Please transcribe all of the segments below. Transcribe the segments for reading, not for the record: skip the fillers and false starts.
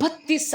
32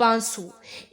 500,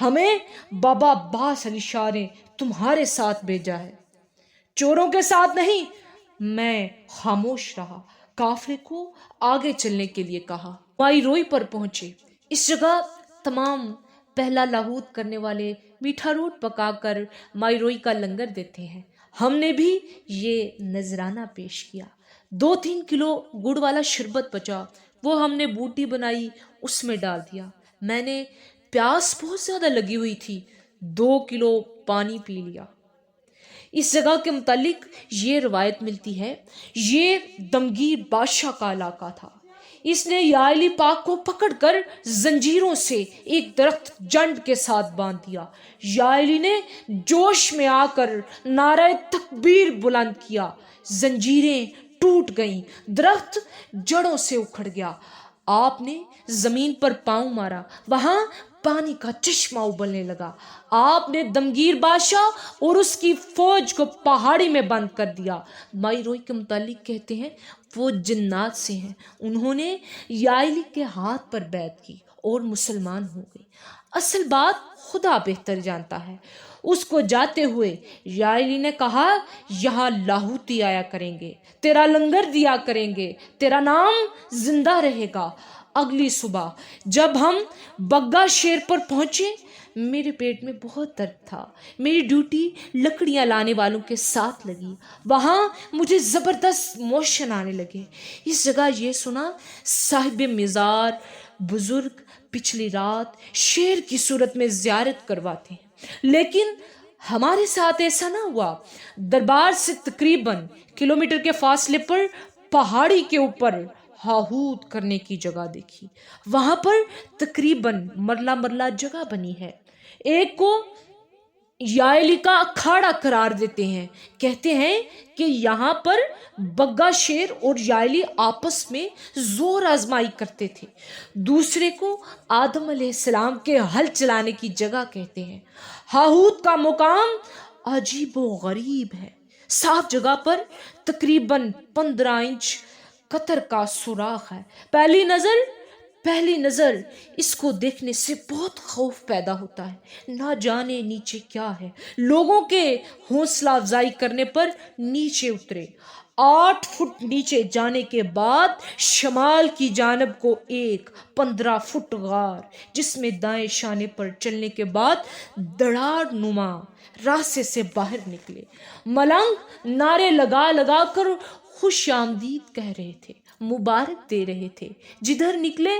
ہمیں بابا عباس علی شاہ نے تمہارے ساتھ بھیجا ہے، چوروں کے ساتھ نہیں۔ میں خاموش رہا، قافلے کو آگے چلنے کے لیے کہا۔ مائی روئی پر پہنچے۔ اس جگہ تمام پہلا لاہوت کرنے والے میٹھا روٹ پکا کر مائی روئی کا لنگر دیتے ہیں۔ ہم نے بھی یہ نذرانہ پیش کیا۔ 2-3 کلو گڑ والا شربت بچا، وہ ہم نے بوٹی بنائی، اس میں ڈال دیا۔ میں نے پیاس بہت زیادہ لگی ہوئی تھی، 2 کلو پانی پی لیا۔ اس جگہ کے متعلق یہ روایت ملتی ہے، یہ دمگیر بادشاہ کا علاقہ تھا۔ اس نے یا علی پاک کو پکڑ کر زنجیروں سے ایک درخت جنڈ کے ساتھ باندھ دیا۔ یا علی نے جوش میں آ کر نعرہ تکبیر بلند کیا، زنجیریں ٹوٹ گئیں، درخت جڑوں سے اکھڑ گیا۔ آپ نے زمین پر پاؤں مارا، وہاں پانی کا چشمہ ابلنے لگا۔ آپ نے دمگیر بادشاہ اور اس کی فوج کو پہاڑی میں بند کر دیا۔ مائی روئی کے متعلق کہتے ہیں وہ جنات سے ہیں، انہوں نے یا علی کے ہاتھ پر بیعت کی اور مسلمان ہو گئے۔ اصل بات خدا بہتر جانتا ہے۔ اس کو جاتے ہوئے یا علی نے کہا، یہاں لاہوتی آیا کریں گے، تیرا لنگر دیا کریں گے، تیرا نام زندہ رہے گا۔ اگلی صبح جب ہم بگا شیر پر پہنچے، میرے پیٹ میں بہت درد تھا۔ میری ڈیوٹی لکڑیاں لانے والوں کے ساتھ لگی، وہاں مجھے زبردست موشن آنے لگے۔ اس جگہ یہ سنا صاحب مزار بزرگ پچھلی رات شیر کی صورت میں زیارت کرواتے ہیں، لیکن ہمارے ساتھ ایسا نہ ہوا۔ دربار سے تقریباً کلومیٹر کے فاصلے پر پہاڑی کے اوپر ہاہوت کرنے کی جگہ دیکھی، وہاں پر تقریباً مرلہ مرلہ جگہ بنی ہے۔ ایک کو یا علی کا اکھاڑا قرار دیتے ہیں، کہتے ہیں کہ یہاں پر بگا شیر اور یا علی آپس میں زور آزمائی کرتے تھے۔ دوسرے کو آدم علیہ السلام کے ہل چلانے کی جگہ کہتے ہیں۔ ہاہوت کا مقام عجیب و غریب ہے۔ صاف جگہ پر تقریباً 15 انچ قطر کا سوراخ ہے۔ پہلی نظر اس کو دیکھنے سے بہت خوف پیدا ہوتا ہے، نہ جانے نیچے کیا ہے۔ لوگوں کے حوصلہ افزائی کرنے پر نیچے اترے۔ 8 فٹ نیچے جانے کے بعد شمال کی جانب کو ایک 15 فٹ غار، جس میں دائیں شانے پر چلنے کے بعد دڑاڑ نما راستے سے باہر نکلے۔ ملنگ نعرے لگا لگا کر خوش آمدید کہہ رہے تھے، مبارک دے رہے تھے۔ جدھر نکلے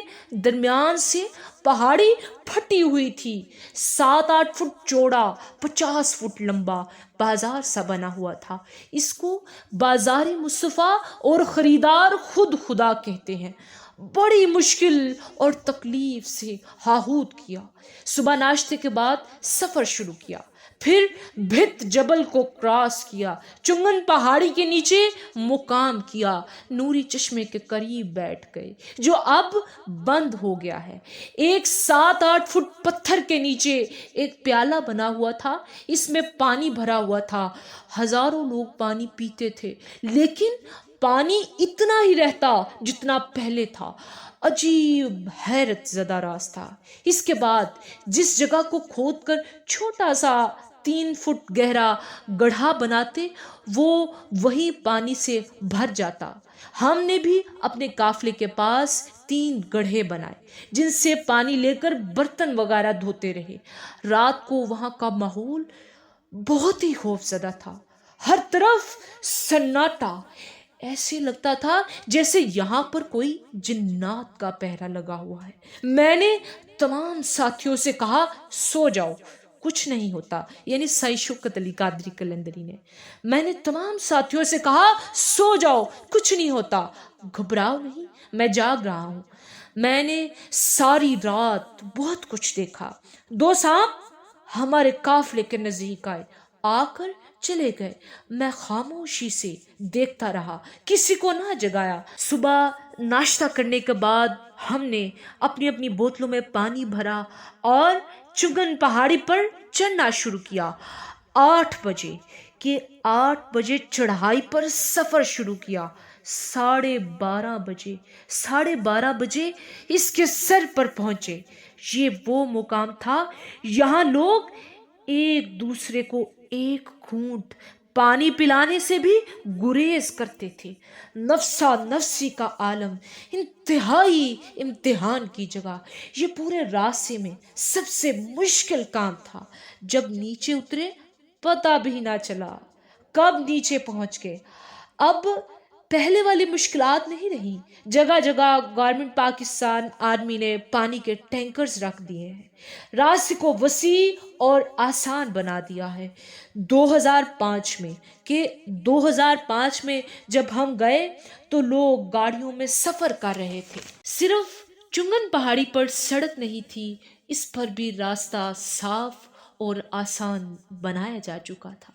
درمیان سے پہاڑی پھٹی ہوئی تھی، 7-8 فٹ چوڑا، 50 فٹ لمبا بازار سا بنا ہوا تھا۔ اس کو بازار مصطفیٰ اور خریدار خود خدا کہتے ہیں۔ بڑی مشکل اور تکلیف سے ہاہوت کیا۔ صبح ناشتے کے بعد سفر شروع کیا، پھر بھت جبل کو کراس کیا، چنگن پہاڑی کے نیچے مقام کیا، نوری چشمے کے قریب بیٹھ گئے جو اب بند ہو گیا ہے۔ ایک 7-8 فٹ پتھر کے نیچے ایک پیالہ بنا ہوا تھا، اس میں پانی بھرا ہوا تھا۔ ہزاروں لوگ پانی پیتے تھے، لیکن پانی اتنا ہی رہتا جتنا پہلے تھا۔ عجیب حیرت زدہ راز تھا۔ اس کے بعد جس جگہ کو کھود کر چھوٹا سا 3 فٹ گہرا گڑھا بناتے، وہ وہیں پانی سے بھر جاتا۔ ہم نے بھی اپنے قافلے کے پاس 3 گڑھے بنائے، جن سے پانی لے کر برتن وغیرہ دھوتے رہے۔ رات کو وہاں کا ماحول بہت ہی خوف زدہ تھا، ہر طرف سناٹا، ایسے لگتا تھا جیسے یہاں پر کوئی جنات کا پہرا لگا ہوا ہے۔ میں نے تمام ساتھیوں سے کہا، سو جاؤ، کچھ نہیں ہوتا، یعنی سائیں شوکت علی قادری قلندری نے۔ میں نے تمام ساتھیوں سے کہا، سو جاؤ، کچھ نہیں ہوتا، گھبراؤ نہیں، میں جاگ رہا ہوں۔ میں نے ساری رات بہت کچھ دیکھا۔ 2 سانپ ہمارے قافلے کے نزدیک آئے، آ کر چلے گئے۔ میں خاموشی سے دیکھتا رہا، کسی کو نہ جگایا۔ صبح ناشتہ کرنے کے بعد ہم نے اپنی اپنی بوتلوں میں پانی بھرا اور چگن پہاڑی پر چڑھنا شروع کیا۔ 8 بجے چڑھائی پر سفر شروع کیا۔ 12:30 بجے اس کے سر پر پہنچے۔ یہ وہ مقام تھا یہاں لوگ ایک دوسرے کو ایک گھونٹ پانی پلانے سے بھی گریز کرتے تھے۔ نفسا نفسی کا عالم، انتہائی امتحان کی جگہ۔ یہ پورے راستے میں سب سے مشکل کام تھا۔ جب نیچے اترے پتہ بھی نہ چلا کب نیچے پہنچ گئے۔ اب پہلے والی مشکلات نہیں رہی۔ جگہ جگہ گورنمنٹ پاکستان آرمی نے پانی کے ٹینکرز رکھ دیے ہیں، راستے کو وسیع اور آسان بنا دیا ہے۔ 2005 میں جب ہم گئے تو لوگ گاڑیوں میں سفر کر رہے تھے۔ صرف چنگن پہاڑی پر سڑک نہیں تھی، اس پر بھی راستہ صاف اور آسان بنایا جا چکا تھا۔